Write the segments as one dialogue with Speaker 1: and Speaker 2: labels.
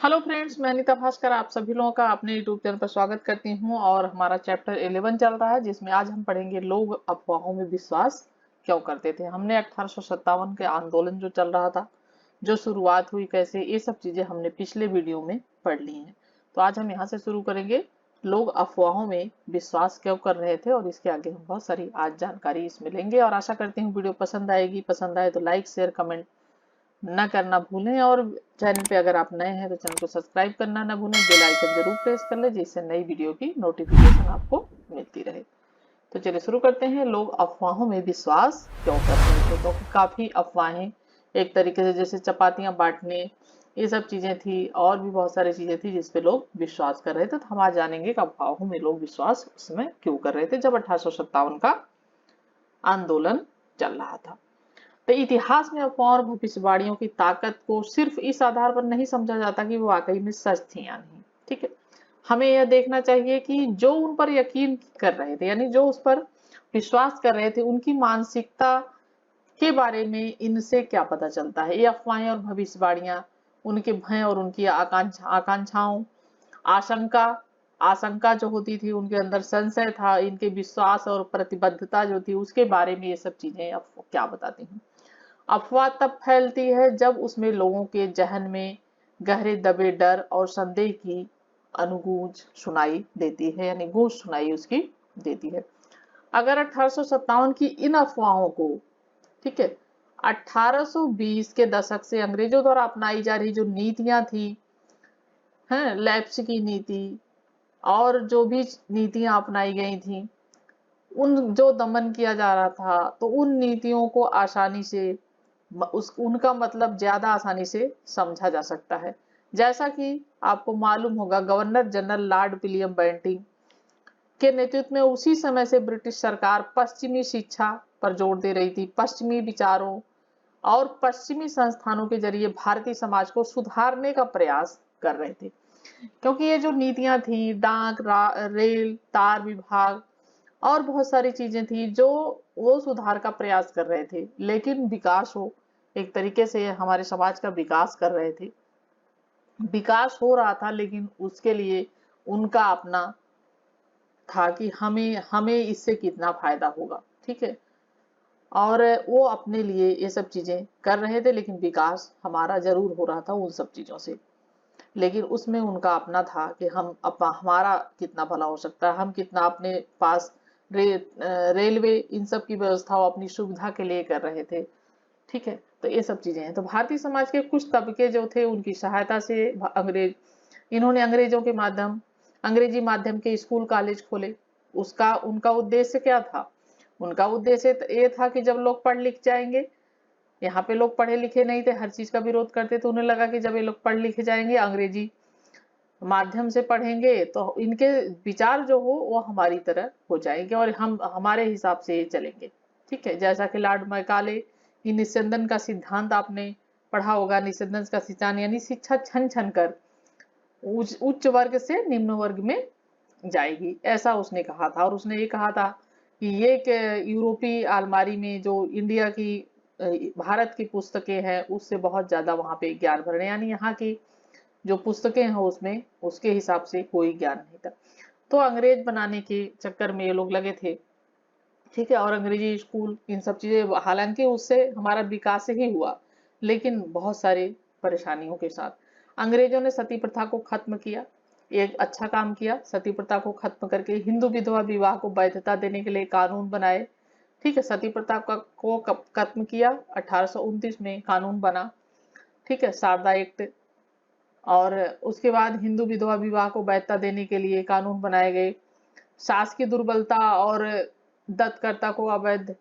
Speaker 1: Hello friends, मैं अनीता भास्कर आप सभी लोगों का अपने यूट्यूब चैनल पर स्वागत करती हूं और हमारा चैप्टर 11 चल रहा है जिसमें आज हम पढ़ेंगे लोग अफवाहों में विश्वास क्यों करते थे। हमने 1857 के आंदोलन जो चल रहा था, जो शुरुआत हुई कैसे, ये सब चीजें हमने पिछले वीडियो में पढ़ ली हैं। तो आज हम यहाँ से शुरू करेंगे, लोग अफवाहों में विश्वास क्यों कर रहे थे, और इसके आगे हम बहुत सारी आज जानकारी इसमें लेंगे। और आशा करती हूँ वीडियो पसंद आएगी। पसंद आए तो लाइक शेयर कमेंट ना करना भूलें, और चैनल पे अगर आप नए हैं तो चैनल को सब्सक्राइब करना ना भूलें। बेल आइकन जरूर प्रेस कर लें जिससे नई वीडियो की नोटिफिकेशन आपको मिलती रहे। तो चलिए शुरू करते हैं, लोग अफवाहों में विश्वास क्यों करते थे। क्योंकि काफी अफवाहें एक तरीके से जैसे चपातियां बांटने, ये सब चीजें थी, और भी बहुत सारी चीजें थी जिसपे लोग विश्वास कर रहे थे। तो हम आज जानेंगे कि अफवाहों में लोग विश्वास उसमें क्यों कर रहे थे जब 1857 का आंदोलन चल रहा था। तो इतिहास में अफवाह और भविष्यवाणियों की ताकत को सिर्फ इस आधार पर नहीं समझा जाता कि वो वाकई में सच थी या नहीं। ठीक है, हमें यह देखना चाहिए कि जो उन पर यकीन कर रहे थे, यानी जो उस पर विश्वास कर रहे थे, उनकी मानसिकता के बारे में इनसे क्या पता चलता है। ये अफवाहें और भविष्यवाणियां उनके भय और उनकी आकांक्षाओं, आशंका आशंका जो होती थी, उनके अंदर संशय था, इनके विश्वास और प्रतिबद्धता जो थी उसके बारे में ये सब चीजें क्या बताती हैं। अफवाह तब फैलती है जब उसमें लोगों के जहन में गहरे दबे डर और संदेह की अनुगूंज सुनाई देती है, यानी गूंज सुनाई उसकी देती है। अगर 1857 की इन अफवाहों को, ठीक है, 1820 के दशक से अंग्रेजों द्वारा अपनाई जा रही जो नीतियां थी, हैं, लैप्स की नीति और जो भी नीतियां अपनाई गई थी, उन जो दमन किया जा रहा था, तो उन नीतियों को आसानी से उनका मतलब ज्यादा आसानी से समझा जा सकता है। जैसा कि आपको मालूम होगा, governor general lord William Bentinck के नेतृत्व में उसी समय से ब्रिटिश सरकार पश्चिमी शिक्षा पर जोर दे रही थी। पश्चिमी विचारों और पश्चिमी संस्थानों के जरिए भारतीय समाज को सुधारने का प्रयास कर रहे थे। क्योंकि ये जो नीतियां थी, डाक रेल तार विभाग और बहुत सारी चीजें थी जो वो सुधार का प्रयास कर रहे थे, लेकिन विकास हो, एक तरीके से हमारे समाज का विकास कर रहे थे। विकास हो रहा था, लेकिन उसके लिए उनका अपना था कि हमें हमें इससे कितना फायदा होगा। ठीक है, और वो अपने लिए ये सब चीजें कर रहे थे, लेकिन विकास हमारा जरूर हो रहा था उन सब चीजों से। लेकिन उसमें उनका अपना था कि हम हमारा कितना भला हो सकता है, हम कितना अपने पास रेलवे इन सब की व्यवस्था वो अपनी सुविधा के लिए कर रहे थे। ठीक है, तो ये सब चीजें हैं। तो भारतीय समाज के कुछ तबके जो थे, उनकी सहायता से इन्होंने अंग्रेजी माध्यम के स्कूल कॉलेज खोले। उसका उनका उद्देश्य क्या था? उनका उद्देश्य ये था कि जब लोग पढ़ लिख जाएंगे, यहाँ पे लोग पढ़े लिखे नहीं थे, हर चीज का विरोध करते, तो उन्हें लगा कि जब ये लोग पढ़ लिखे जाएंगे, अंग्रेजी माध्यम से पढ़ेंगे, तो इनके विचार जो हो वो हमारी तरह हो जाएंगे और हम हमारे हिसाब से ये चलेंगे। ठीक है, जैसा कि लॉर्ड मैकाले की निस्यंदन का सिद्धांत आपने पढ़ा होगा। निस्यंदन का सिद्धांत यानी शिक्षा छन छन कर उच्च वर्ग से निम्न वर्ग में जाएगी, ऐसा उसने कहा था। और उसने ये कहा था कि ये यूरोपीय अलमारी में जो इंडिया की भारत की पुस्तकें हैं उससे बहुत ज्यादा वहां पे ज्ञान भरने, यानी यहाँ की जो पुस्तकें हैं उसमें उसके हिसाब से कोई ज्ञान नहीं था। तो अंग्रेज बनाने के चक्कर में ये लोग लगे थे। ठीक है, और अंग्रेजी स्कूल इन सब चीजें, हालांकि उससे हमारा विकास ही हुआ, लेकिन बहुत सारे परेशानियों के साथ। अंग्रेजों ने सती प्रथा को खत्म किया, एक अच्छा काम किया। सती प्रथा को खत्म करके हिंदू विधवा विवाह को वैधता देने के लिए कानून बनाए। ठीक है, सती प्रथा को खत्म किया, 1829 में कानून बना। ठीक है, शारदा एक्ट। और उसके बाद हिंदू विधवा विवाह को वैधता देने के लिए कानून बनाए गए। सास की दुर्बलता और दत्तकर्ता को अवैध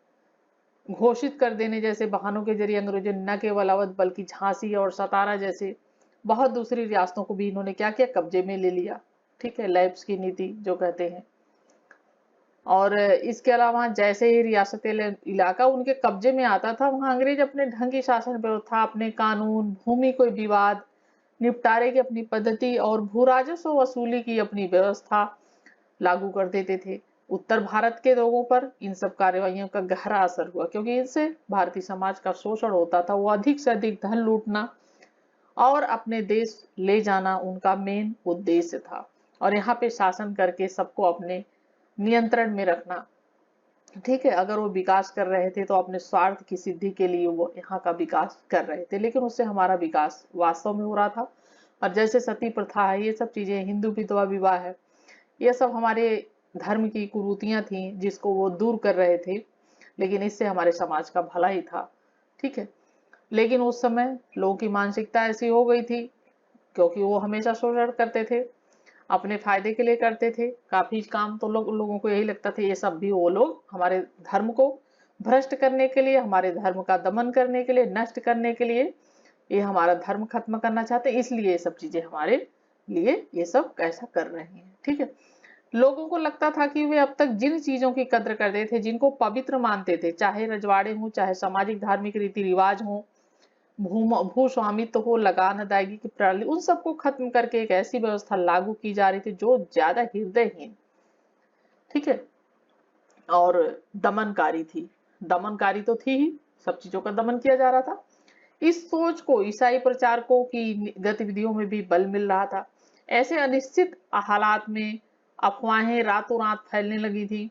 Speaker 1: घोषित कर देने जैसे बहानों के जरिए अंग्रेजों ने न केवल अवध बल्कि झांसी और सतारा जैसे बहुत दूसरी रियासतों को भी इन्होंने क्या किया, कब्जे में ले लिया। ठीक है, लैप्स की नीति जो कहते हैं। और इसके अलावा जैसे ही रियासत इलाका उनके कब्जे में आता था, वहां अंग्रेज अपने ढंग की शासन व्यवस्था, अपने कानून, भूमि कोई विवाद निपटारे की अपनी पद्धति और भू राजस्व वसूली की अपनी व्यवस्था लागू कर देते थे। उत्तर भारत के लोगों पर इन सब कार्रवाइयों का गहरा असर हुआ, क्योंकि इनसे भारतीय समाज का शोषण होता था। वो अधिक से अधिक धन लूटना और अपने देश ले जाना उनका मेन उद्देश्य था, और यहाँ पे शासन करके सबको अपने नियंत्रण में रखना। ठीक है, अगर वो विकास कर रहे थे तो अपने स्वार्थ की सिद्धि के लिए वो यहाँ का विकास कर रहे थे, लेकिन उससे हमारा विकास वास्तव में हो रहा था। और जैसे सती प्रथा है, ये सब चीजें, हिंदू विधवा विवाह है, ये सब हमारे धर्म की कुरीतियां थी जिसको वो दूर कर रहे थे, लेकिन इससे हमारे समाज का भला ही था। ठीक है, लेकिन उस समय लोगों की मानसिकता ऐसी हो गई थी, क्योंकि वो हमेशा शोषण करते थे, अपने फायदे के लिए करते थे काफी काम, तो लोगों को यही लगता था ये सब भी वो लोग हमारे धर्म को भ्रष्ट करने के लिए, हमारे धर्म का दमन करने के लिए, नष्ट करने के लिए, ये हमारा धर्म खत्म करना चाहते हैं, इसलिए ये सब चीजें हमारे लिए ये सब कैसा कर रहे हैं। ठीक है, लोगों को लगता था कि वे अब तक जिन चीजों की कद्र करते थे, जिनको पवित्र मानते थे, चाहे रजवाड़े हों, चाहे सामाजिक धार्मिक रीति रिवाज हों, भू स्वामित्व हो, लगान अदायगी की प्रणाली, उन सबको खत्म करके एक ऐसी व्यवस्था लागू की जा रही थी जो ज्यादा हृदयहीन, ठीक है, और दमनकारी थी। दमनकारी तो थी ही, सब चीजों का दमन किया जा रहा था। इस सोच को ईसाई प्रचारकों की गतिविधियों में भी बल मिल रहा था। ऐसे अनिश्चित हालात में अफवाहें रातों रात फैलने लगी थी।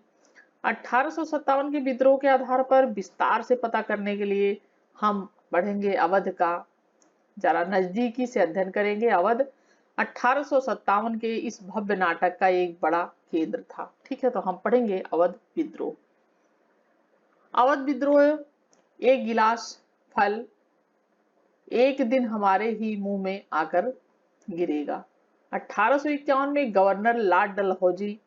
Speaker 1: 1857 के विद्रोह के आधार पर विस्तार से पता करने के लिए हम बढ़ेंगे अवध का, जरा नजदीकी से अध्ययन करेंगे। अवध 1857 के इस भव्य नाटक का एक बड़ा केंद्र था। ठीक है, तो हम पढ़ेंगे अवध विद्रोह। अवध विद्रोह, एक गिलास फल एक दिन हमारे ही मुंह में आकर गिरेगा। 1851 में गवर्नर लॉर्ड डलहौजी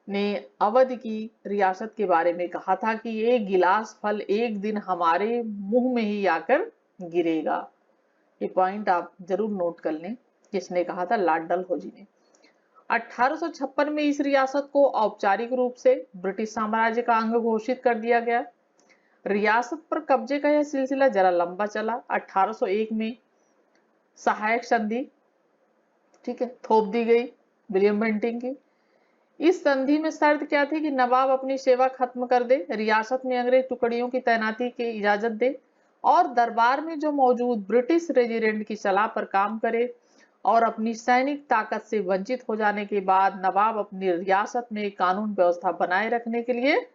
Speaker 1: ने अवध की रियासत के बारे में कहा था कि एक गिलास फल एक दिन हमारे मुंह में ही आकर गिरेगा। ये पॉइंट आप जरूर नोट कर लें, किसने कहा था? लॉर्ड डलहौजी ने। 1856 में इस रियासत को औपचारिक रूप से ब्रिटिश साम्राज्य का अंग घोषित कर दिया गया। रियासत पर कब्जे का यह सिलसिला जरा लंबा चला। 1801 में सहायक संधि, ठीक है, थोप दी गई विलियम बेंटिंग की। इस संधि में शर्त क्या थी कि नवाब अपनी सेवा खत्म कर दे, रियासत में अंग्रेज टुकड़ियों की तैनाती की इजाजत दे, और दरबार में जो मौजूद ब्रिटिश रेजिडेंट की सलाह पर काम करे, और अपनी सैनिक ताकत से वंचित हो जाने के बाद नवाब अपनी रियासत में कानून व्यवस्था बनाए रखने के लिए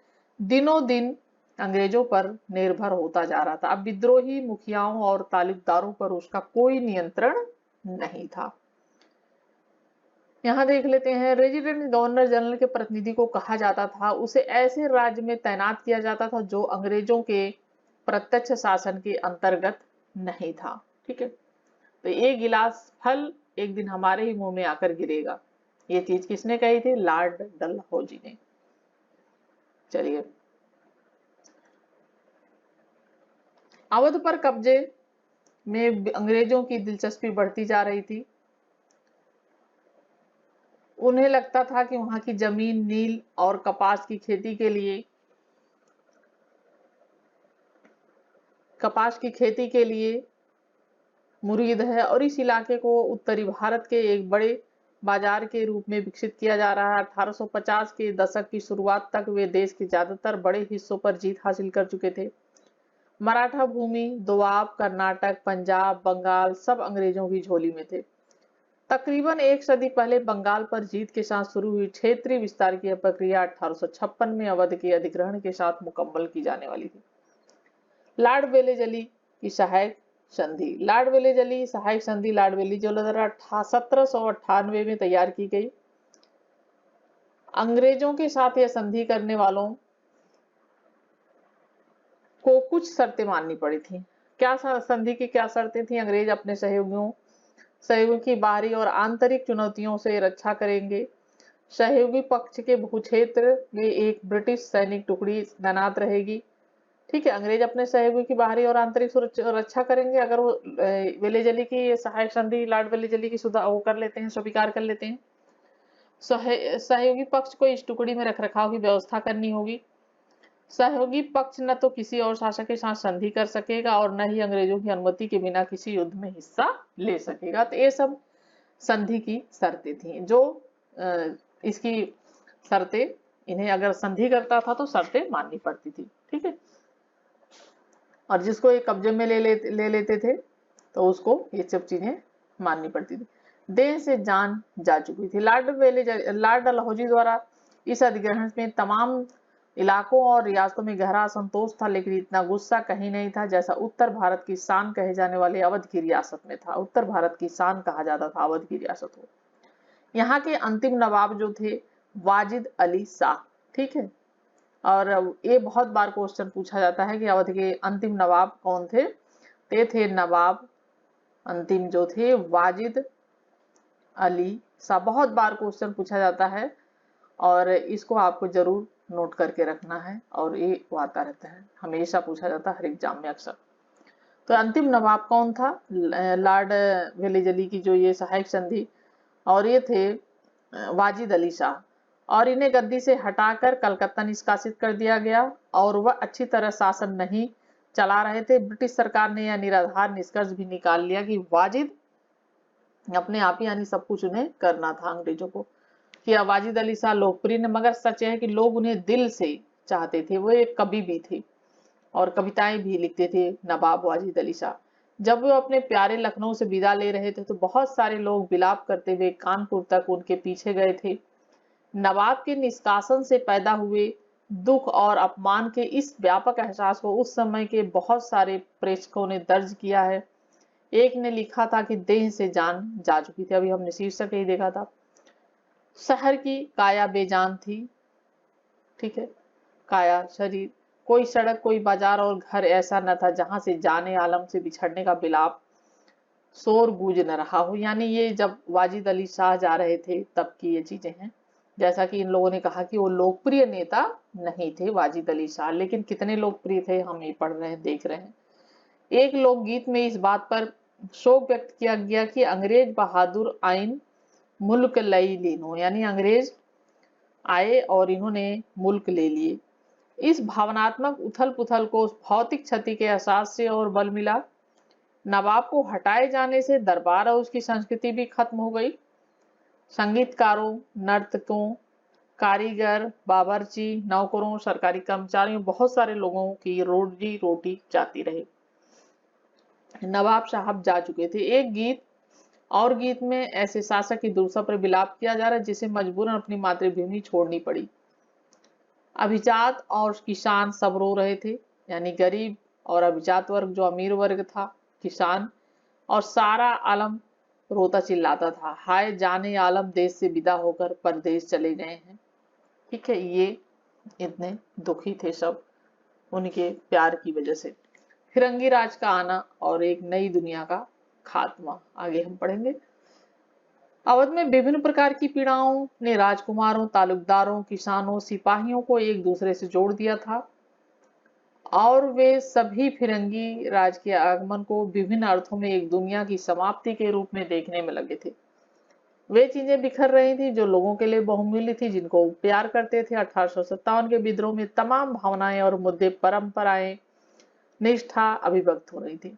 Speaker 1: दिनों दिन अंग्रेजों पर निर्भर होता जा रहा था। अब विद्रोही मुखियाओं और तालुकदारों पर उसका कोई नियंत्रण नहीं था। यहाँ देख लेते हैं, रेजिडेंट गवर्नर जनरल के प्रतिनिधि को कहा जाता था, उसे ऐसे राज्य में तैनात किया जाता था जो अंग्रेजों के प्रत्यक्ष शासन के अंतर्गत नहीं था। ठीक है, तो ये गिलास फल एक दिन हमारे ही मुंह में आकर गिरेगा, ये चीज किसने कही थी? लॉर्ड डलहौजी ने। चलिए, अवध पर कब्जे में अंग्रेजों की दिलचस्पी बढ़ती जा रही थी। उन्हें लगता था कि वहां की जमीन नील और कपास की खेती के लिए मुरीद है, और इस इलाके को उत्तरी भारत के एक बड़े बाजार के रूप में विकसित किया जा रहा है। 1850 के दशक की शुरुआत तक वे देश के ज्यादातर बड़े हिस्सों पर जीत हासिल कर चुके थे। मराठा भूमि, दोआब, कर्नाटक, पंजाब, बंगाल सब अंग्रेजों की झोली में थे। तकरीबन एक सदी पहले बंगाल पर जीत के साथ शुरू हुई क्षेत्रीय विस्तार की प्रक्रिया 1856 में अवध के अधिग्रहण के साथ मुकम्मल की जाने वाली थी। लॉर्ड वेलेजली की सहायक संधि। लॉर्ड वेलेजली सहायक संधि लॉर्ड वेलेजली द्वारा 1798 में तैयार की गई। अंग्रेजों के साथ यह संधि करने वालों को कुछ शर्तें माननी पड़ी थी। क्या संधि की क्या शर्तें थी? अंग्रेज अपने सहयोगियों की बाहरी और आंतरिक चुनौतियों से रक्षा करेंगे। सहयोगी पक्ष के भूक्षेत्र में एक ब्रिटिश सैनिक टुकड़ी तैनात रहेगी। ठीक है, अंग्रेज अपने सहयोगी की बाहरी और आंतरिक रक्षा करेंगे अगर वो वेलेजली की सहायक संधि लॉर्ड वेलेजली की वो कर लेते हैं, स्वीकार कर लेते हैं। सहयोगी पक्ष को इस टुकड़ी में रखरखाव की व्यवस्था करनी होगी। सहयोगी पक्ष न तो किसी और शासक के साथ संधि कर सकेगा और न ही अंग्रेजों की अनुमति के बिना किसी युद्ध में हिस्सा ले सकेगा। तो ये सब संधि की शर्तें थी। जो इसकी शर्तें, इन्हें अगर संधि करता था तो शर्तें माननी पड़ती थी। ठीक है, और जिसको ये कब्जे में ले लेते थे तो उसको ये सब चीजें माननी पड़ती थी। देश से जान जा चुकी थी। लॉर्ड डलहौजी द्वारा इस अधिग्रहण में तमाम इलाकों और रियासतों में गहरा असंतोष था, लेकिन इतना गुस्सा कहीं नहीं था जैसा उत्तर भारत की शान कहे जाने वाले अवध की रियासत में था। उत्तर भारत की शान कहा जाता था अवध की रियासत को। यहाँ के अंतिम नवाब जो थे वाजिद अली शाह, ठीक है। और ये बहुत बार क्वेश्चन पूछा जाता है कि अवध के अंतिम नवाब कौन थे। ते थे नवाब अंतिम जो थे वाजिद अली शाह। बहुत बार क्वेश्चन पूछा जाता है और इसको आपको जरूर नोट करके रखना है, और ये आता रहता है, हमेशा पूछा जाता है हर एग्जाम में अक्सर। तो अंतिम नवाब कौन था? लॉर्ड वेलेजली की जो ये सहायक संधि, और ये थे वाजिद अली शाह, और इन्हें गद्दी से हटाकर कलकत्ता निष्कासित कर दिया गया, और वह अच्छी तरह शासन नहीं चला रहे थे। ब्रिटिश सरकार ने यह निराधार निष्कर्ष भी निकाल लिया कि वाजिद अपने आप ही यानी सब कुछ उन्हें करना था अंग्रेजों को, कि वाजिद अली शाह लोकप्रिय ने, मगर सच है कि लोग उन्हें दिल से चाहते थे। वो एक कवि भी थे और कविताएं भी लिखते थे नवाब वाजिद अली शाह। जब वो अपने प्यारे लखनऊ से विदा ले रहे थे तो बहुत सारे लोग विलाप करते हुए कानपुर तक उनके पीछे गए थे। नवाब के निष्कासन से पैदा हुए दुख और अपमान के इस व्यापक एहसास को उस समय के बहुत सारे प्रेक्षकों ने दर्ज किया है। एक ने लिखा था कि देह से जान जा चुकी थी, अभी हमने शीर्षक ही देखा था। शहर की काया बेजान थी, ठीक है, काया शरीर। कोई सड़क, कोई बाजार और घर ऐसा न था जहां से जाने आलम से बिछड़ने का बिलाप शोर गूंज न रहा हो। यानी ये जब वाजिद अली शाह जा रहे थे तब की ये चीजें हैं। जैसा कि इन लोगों ने कहा कि वो लोकप्रिय नेता नहीं थे वाजिद अली शाह, लेकिन कितने लोकप्रिय थे हम ये पढ़ रहे हैं, देख रहे हैं। एक लोकगीत में इस बात पर शोक व्यक्त किया गया कि अंग्रेज बहादुर आइन मुल्क लई लीनो, यानी अंग्रेज आए और इन्होंने मुल्क ले लिए। इस भावनात्मक उथल पुथल को भौतिक क्षति के एहसास से और बल मिला। नवाब को हटाए जाने से दरबार और उसकी संस्कृति भी खत्म हो गई। संगीतकारों, नर्तकों, कारीगर, बावर्ची, नौकरों, सरकारी कर्मचारियों, बहुत सारे लोगों की रोजी रोटी जाती रही। नवाब साहब जा चुके थे। एक गीत और गीत में ऐसे शासक की दुर्दशा पर विलाप किया जा रहा है जिसे मजबूरन अपनी मातृभूमि छोड़नी पड़ी। अभिजात और किसान सब रो रहे थे, यानी गरीब और अभिजात वर्ग, जो अमीर वर्ग था, किसान, और सारा आलम रोता चिल्लाता था, हाय जाने आलम देश से विदा होकर परदेश चले गए हैं। ठीक है, ये इतने दुखी थे सब उनके प्यार की वजह से। फिरंगी राज का आना और एक नई दुनिया का खात्मा, आगे हम पढ़ेंगे। अवध में विभिन्न प्रकार की पीड़ाओं ने राजकुमारों, तालुकदारों, किसानों, सिपाहियों को एक दूसरे से जोड़ दिया था, और वे सभी फिरंगी राज के आगमन को विभिन्न अर्थों में एक दुनिया की समाप्ति के रूप में देखने में लगे थे। वे चीजें बिखर रही थी जो लोगों के लिए बहुमूल्य थी, जिनको वो प्यार करते थे। 1857 के विद्रोह में तमाम भावनाएं और मुद्दे, परंपराएं, निष्ठा अभिव्यक्त हो रही थी।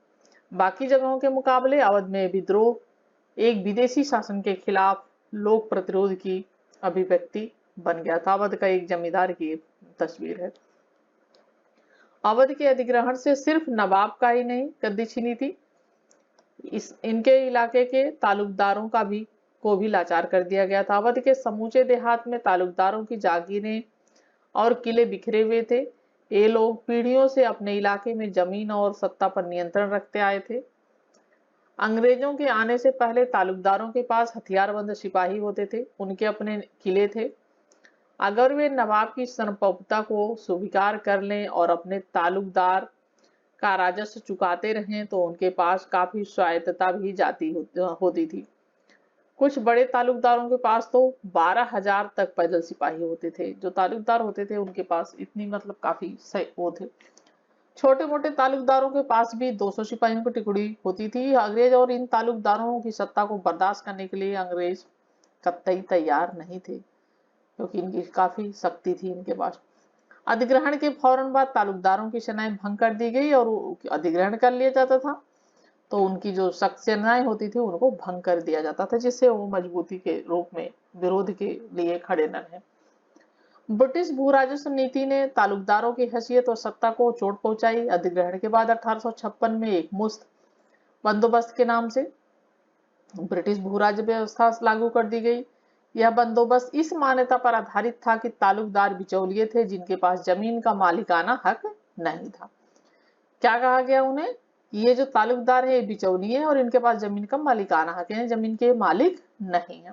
Speaker 1: बाकी जगहों के मुकाबले अवध में विद्रोह एक विदेशी शासन के खिलाफ लोक प्रतिरोध की अभिव्यक्ति बन गया था। अवध का एक जमींदार की तस्वीर है। अवध के अधिग्रहण से सिर्फ नवाब का ही नहीं गद्दी छीनी थी, इनके इलाके के तालुकदारों का भी को भी लाचार कर दिया गया था। अवध के समूचे देहात में तालुकदारों की जागीरें और किले बिखरे हुए थे। ये लोग पीढ़ियों से अपने इलाके में जमीन और सत्ता पर नियंत्रण रखते आए थे। अंग्रेजों के आने से पहले तालुकदारों के पास हथियारबंद सिपाही होते थे, उनके अपने किले थे। अगर वे नवाब की संप्रभुता को स्वीकार कर लें और अपने तालुकदार का राजस्व चुकाते रहें तो उनके पास काफी स्वायत्तता भी होती थी। कुछ बड़े तालुकदारों के पास तो 12,000 तक पैदल सिपाही होते थे। जो तालुकदार होते थे उनके पास इतनी मतलब काफी वो थे। छोटे मोटे तालुकदारों के पास भी 200 सिपाहियों की टुकड़ी होती थी। अंग्रेज और इन तालुकदारों की सत्ता को बर्दाश्त करने के लिए अंग्रेज कतई तैयार नहीं थे, क्योंकि इनकी काफी शक्ति थी इनके पास। अधिग्रहण के फौरन बाद तालुकदारों की सेनाएं भंग कर दी गई और अधिग्रहण कर लिया जाता था, तो उनकी जो सख्त सेनाएं होती थी उनको भंग कर दिया जाता था, जिससे वो मजबूती के रूप में विरोध के लिए खड़े न रहे। ब्रिटिश भू राजस्व नीति ने तालुकदारों की हैसियत और सत्ता को चोट पहुंचाई। अधिग्रहण के बाद 1856 में एक मुश्त बंदोबस्त के नाम से ब्रिटिश भूराज व्यवस्था लागू कर दी गई। यह बंदोबस्त इस मान्यता पर आधारित था कि तालुकदार बिचौलिए थे जिनके पास जमीन का मालिकाना हक नहीं था। क्या कहा गया उन्हें? ये जो तालुकदार है ये बिचौलिए हैं और इनके पास जमीन का मालिकाना हक है, जमीन के मालिक नहीं है।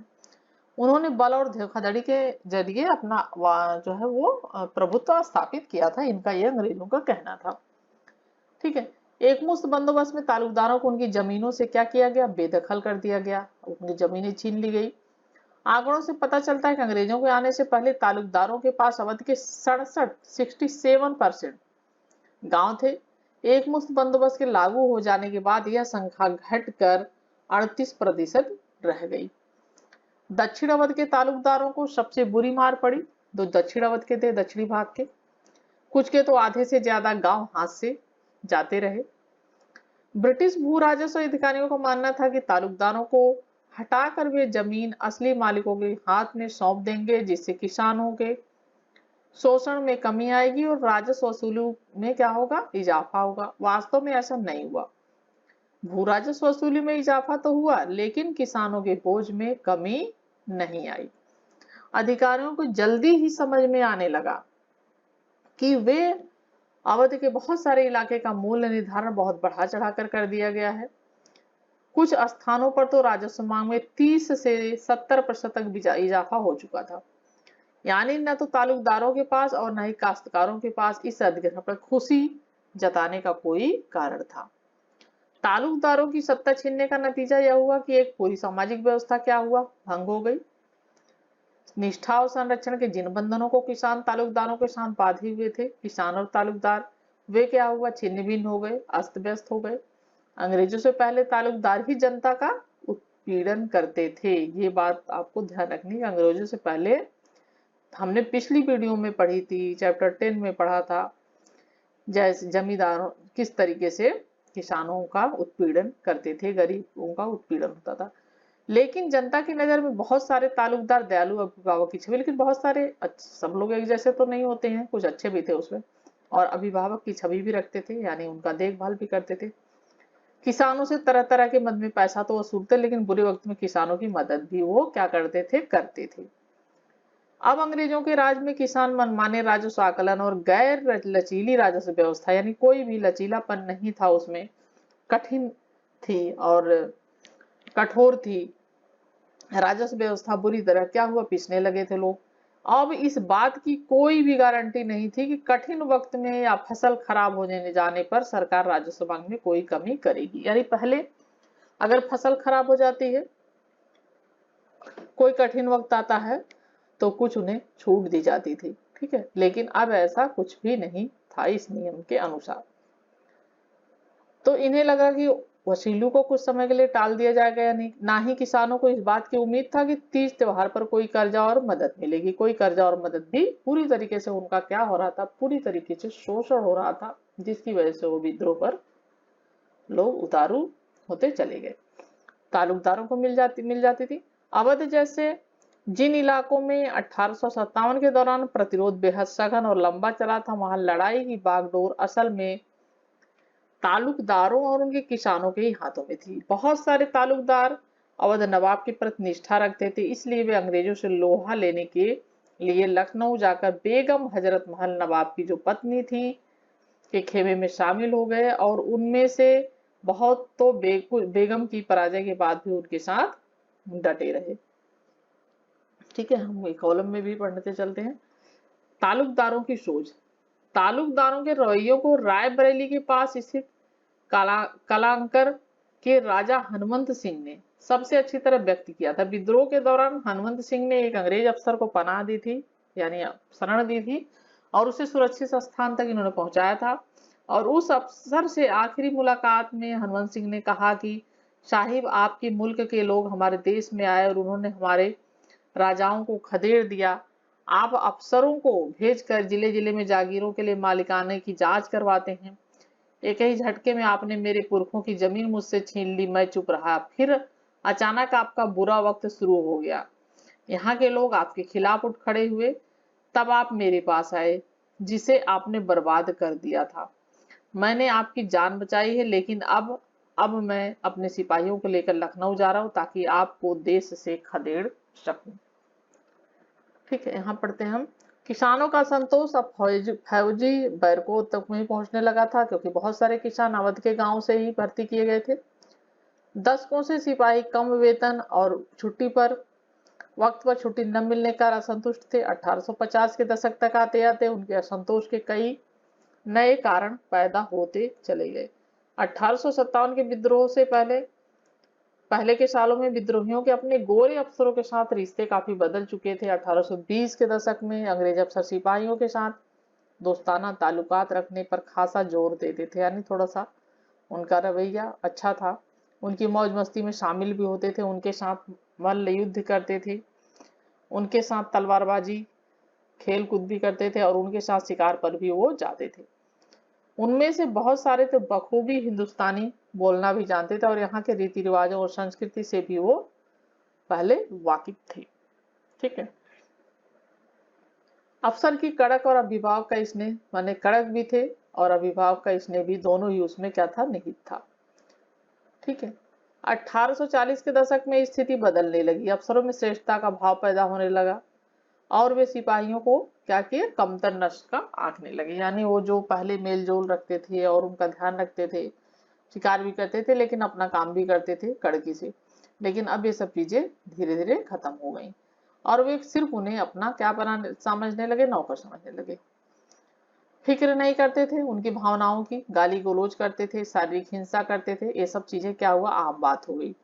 Speaker 1: उन्होंने बल और धोखाधड़ी के जरिए अपना जो है वो प्रभुत्व स्थापित किया था, इनका ये अंग्रेजों का कहना था। ठीक है। एक मुश्त बंदोबस्त में तालुकदारों को उनकी जमीनों से क्या किया गया? बेदखल कर दिया गया, उनकी जमीनें छीन ली गई। आंकड़ों से पता चलता है कि अंग्रेजों के आने से पहले तालुकदारों के पास अवध के 67% गांव थे। एक मुश्त बंदोबस्त के लागू हो जाने के बाद यह संख्या घटकर 38% रह गई। दक्षिण अवध के तालुकदारों को सबसे बुरी मार पड़ी। जो दक्षिण अवध के थे, दक्षिणी भाग के, कुछ के तो आधे से ज्यादा गांव हाथ से जाते रहे। ब्रिटिश भू राजस्व अधिकारियों का मानना था कि तालुकदारों को हटाकर वे जमीन असली मालिकों के हाथ में सौंप देंगे, जिससे किसानों के शोषण में कमी आएगी और राजस्व वसूली में क्या होगा? इजाफा होगा। वास्तव में ऐसा नहीं हुआ। भू राजस्व वसूली में इजाफा तो हुआ, लेकिन किसानों के बोझ में कमी नहीं आई। अधिकारियों को जल्दी ही समझ में आने लगा कि वे अवध के बहुत सारे इलाके का मूल्य निर्धारण बहुत बढ़ा चढ़ाकर कर दिया गया है। कुछ स्थानों पर तो राजस्व मांग में 30 से 70% तक इजाफा हो चुका था। यानी न तो तालुकदारों के पास और न ही काश्तकारों के पास इस अधिग्रहण पर खुशी जताने का कोई कारण था। तालुकदारों की सत्ता छीनने का नतीजा यह हुआ कि एक पूरी सामाजिक व्यवस्था क्या हुआ? भंग हो गई। निष्ठा और संरक्षण के जिन बंधनों को किसान तालुकदारों के साथ बांधे हुए थे, किसान और तालुकदार वे क्या हुआ? छिन्न भिन्न हो गए, अस्त व्यस्त हो गए। अंग्रेजों से पहले तालुकदार ही जनता का उत्पीड़न करते थे। ये बात आपको ध्यान रखनी है। अंग्रेजों से पहले हमने पिछली वीडियो में पढ़ी थी, चैप्टर 10 में पढ़ा था, जैसे जमींदारों किस तरीके से किसानों का उत्पीड़न करते थे, गरीबों का उत्पीड़न होता था। लेकिन जनता की नजर में बहुत सारे तालुकदार दयालु अभिभावक की छवि, लेकिन बहुत सारे सब लोग एक जैसे तो नहीं होते हैं, कुछ अच्छे भी थे उसमें, और अभिभावक की छवि भी रखते थे, यानी उनका देखभाल भी करते थे। किसानों से तरह तरह के मद में पैसा तो वसूलते, लेकिन बुरे वक्त में किसानों की मदद भी वो क्या करते थे? करते थे। अब अंग्रेजों के राज में किसान मनमाने राजस्व आकलन और गैर लचीली राजस्व व्यवस्था, यानी कोई भी लचीलापन नहीं था उसमें, कठिन थी और कठोर थी। राजस्व व्यवस्था बुरी तरह क्या हुआ? पिसने लगे थे लोग। अब इस बात की कोई भी गारंटी नहीं थी कि कठिन वक्त में या फसल खराब होने जाने पर सरकार राजस्व मांग में कोई कमी करेगी। यानी पहले अगर फसल खराब हो जाती है, कोई कठिन वक्त आता है, तो कुछ उन्हें छूट दी जाती थी। ठीक है, लेकिन अब ऐसा कुछ भी नहीं था इस नियम के अनुसार। तो इन्हें लगा कि वसीलू को कुछ समय के लिए टाल दिया जाएगा, या नहीं। ना ही किसानों को इस बात की उम्मीद था कि तीज त्योहार पर कोई कर्जा और मदद मिलेगी। कोई कर्जा और मदद भी पूरी तरीके से उनका क्या हो रहा था? पूरी तरीके से शोषण हो रहा था, जिसकी वजह से वो विद्रोह पर लोग उतारू होते चले गए। तालुकदारों को मिल जाती थी। अवध जैसे जिन इलाकों में 1857 के दौरान प्रतिरोध बेहद सघन और लंबा चला था, वहां लड़ाई की बागडोर असल में तालुकदारों और उनके किसानों के ही हाथों में थी। बहुत सारे तालुकदार अवध नवाब के प्रति निष्ठा रखते थे, इसलिए वे अंग्रेजों से लोहा लेने के लिए लखनऊ जाकर बेगम हजरत महल नवाब की जो पत्नी थी के खेमे में शामिल हो गए, और उनमें से बहुत तो बेगम की पराजय के बाद भी उनके साथ डटे रहे। ठीक है, हम एक कॉलम में भी पढ़ते चलते हैं। तालुकदारों की सोच। तालुकदारों के रवैयों को रायबरेली के पास स्थित कलांकर के राजा हनुमंत सिंह ने सबसे अच्छी तरह व्यक्त किया था। विद्रोह के दौरान हनुमंत सिंह ने एक अंग्रेज अफसर को पनाह दी थी, यानी शरण दी थी, और उसे सुरक्षित स्थान तक इन्होंने पहुंचाया था। और उस अफसर से आखिरी मुलाकात में हनुमंत सिंह ने कहा कि साहिब, आपके मुल्क के लोग हमारे देश में आए और उन्होंने हमारे राजाओं को खदेड़ दिया। आप अफसरों को भेजकर जिले जिले में जागीरों के लिए मालिकाने की जांच करवाते हैं। एक ही झटके में आपने मेरे पुरखों की जमीन मुझसे छीन ली। मैं चुप रहा, फिर अचानक आपका बुरा वक्त शुरू हो गया। यहाँ के लोग आपके खिलाफ उठ खड़े हुए, तब आप मेरे पास आए, जिसे आपने बर्बाद कर दिया था। मैंने आपकी जान बचाई है, लेकिन अब अब मैं अपने सिपाहियों को लेकर लखनऊ जा रहा हूँ ताकि आपको देश से खदेड़ सकूं। ठीक है, यहाँ पढ़ते हैं हम। किसानों का संतोष अब फौजी बैरकोट तक में पहुंचने लगा था, क्योंकि बहुत सारे किसान अवध के गांव से ही भर्ती किए गए थे। दशकों से सिपाही कम वेतन और छुट्टी पर वक्त पर छुट्टी न मिलने का असंतुष्ट थे। 1850 के दशक तक आते आते उनके असंतोष के कई नए कारण पैदा होते चले गए। 1857 के विद्रोह से पहले के सालों में विद्रोहियों के अपने गोरे अफसरों के साथ रिश्ते काफी बदल चुके थे। 1820 के दशक में अंग्रेज अफसर सिपाहियों के साथ दोस्ताना ताल्लुकात रखने पर खासा जोर देते थे, यानी थोड़ा सा उनका रवैया अच्छा था। उनकी मौज मस्ती में शामिल भी होते थे, उनके साथ मल्ल युद्ध करते थे, उनके साथ तलवारबाजी खेल कूद भी करते थे और उनके साथ शिकार पर भी वो जाते थे। उनमें से बहुत सारे तो बखूबी हिंदुस्तानी बोलना भी जानते थे और यहाँ के रीति रिवाजों और संस्कृति से भी वो पहले वाकिफ थे। ठीक है, अफसर की कड़क और अभिभावक का स्नेह, माने कड़क भी थे और अभिभावक का स्नेह भी, दोनों ही उसमें क्या था, निहित था। ठीक है, 1840 के दशक में स्थिति बदलने लगी। अफसरों में श्रेष्ठता का भाव पैदा होने लगा और वे सिपाहियों को क्या किए, कमतर नस्ल का आंकने लगे। यानी वो जो पहले मेल जोल रखते थे और उनका ध्यान रखते थे, शिकार भी करते थे लेकिन अपना काम भी करते थे कड़की से, लेकिन अब ये सब चीजें धीरे धीरे खत्म हो गई और वे सिर्फ उन्हें अपना क्या समझने लगे, नौकर समझने लगे। फिक्र नहीं करते थे उनकी भावनाओं की, गाली गलौज करते थे, शारीरिक हिंसा करते थे। ये सब चीजें क्या हुआ, आम बात हो गई।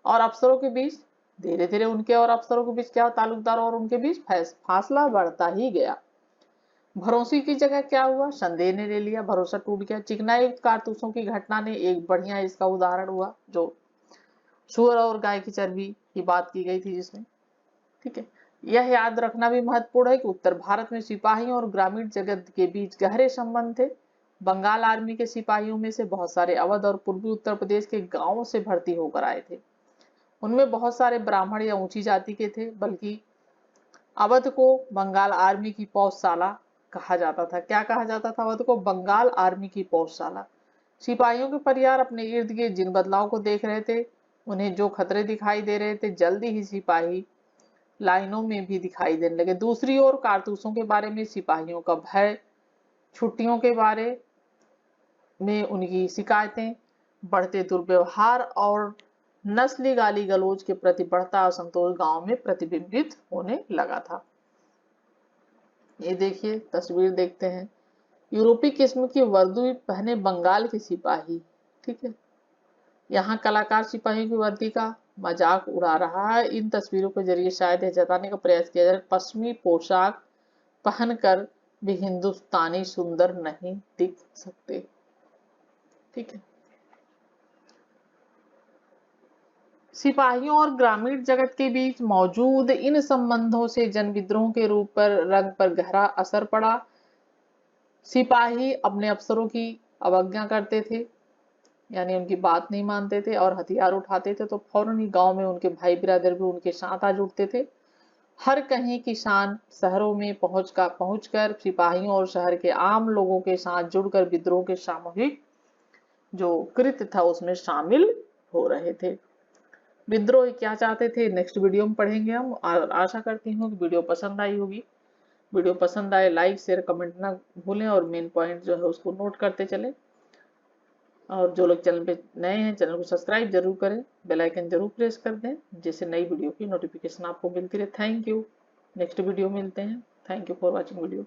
Speaker 1: और अफसरों के बीच धीरे धीरे उनके और अफसरों के बीच क्या, ताल्लुकदार और उनके बीच फासला बढ़ता ही गया। भरोसे की जगह क्या हुआ, संदेह ने ले लिया, भरोसा टूट गया। चिकनाई कारतूसों की घटना ने एक बढ़िया इसका उदाहरण हुआ, जो सुअर और गाय की चर्बी की बात की गई थी जिसमें। ठीक है, यह याद रखना भी महत्वपूर्ण है कि उत्तर भारत में सिपाहियों और ग्रामीण जगत के बीच गहरे संबंध थे। बंगाल आर्मी के सिपाहियों में से बहुत सारे अवध और पूर्वी उत्तर प्रदेश के गांवों से भर्ती होकर आए थे। उनमें बहुत सारे ब्राह्मण या ऊंची जाति के थे, बल्कि अवध को बंगाल आर्मी की पौधशाला कहा जाता था। क्या कहा जाता था अवध को, बंगाल आर्मी की पौधशाला। सिपाहियों के परिवार अपने इर्द गिर्द जिन बदलाव को देख रहे थे, उन्हें जो खतरे दिखाई दे रहे थे, जल्दी ही सिपाही लाइनों में भी दिखाई देने लगे। दूसरी ओर कारतूसों के बारे में सिपाहियों का भय, छुट्टियों के बारे में उनकी शिकायतें, बढ़ते दुर्व्यवहार और नस्ली गाली गलौज के प्रति बढ़ता असंतोष गांव में प्रतिबिंबित होने लगा था। ये देखिए तस्वीर देखते हैं, यूरोपीय किस्म की वर्दी पहने बंगाल के सिपाही। ठीक है, यहाँ कलाकार सिपाहियों की वर्दी का मजाक उड़ा रहा है। इन तस्वीरों के जरिए शायद यह जताने का प्रयास किया जाए, पश्चिमी पोशाक पहनकर भी हिंदुस्तानी सुंदर नहीं दिख सकते। ठीक है, सिपाहियों और ग्रामीण जगत के बीच मौजूद इन संबंधों से जन विद्रोह के रूप पर रंग पर गहरा असर पड़ा। सिपाही अपने अफसरों की अवज्ञा करते थे, यानी उनकी बात नहीं मानते थे और हथियार उठाते थे तो फौरन ही गांव में उनके भाई बिरादर भी उनके साथ आ जुटते थे। हर कहीं किसान शहरों में पहुंचकर सिपाहियों और शहर के आम लोगों के साथ जुड़कर विद्रोह के सामूहिक जो कृत्य था उसमें शामिल हो रहे थे। विद्रोही क्या चाहते थे, नेक्स्ट वीडियो में पढ़ेंगे हम। और आशा करती हूँ कि वीडियो पसंद आई होगी। वीडियो पसंद आए लाइक शेयर कमेंट ना भूलें और मेन पॉइंट जो है उसको नोट करते चलें। और जो लोग चैनल पे नए हैं, चैनल को सब्सक्राइब जरूर करें, बेल आइकन जरूर प्रेस कर दें, जिससे नई वीडियो की नोटिफिकेशन आपको मिलती रहे। थैंक यू, नेक्स्ट वीडियो मिलते हैं। Thank you for watching video.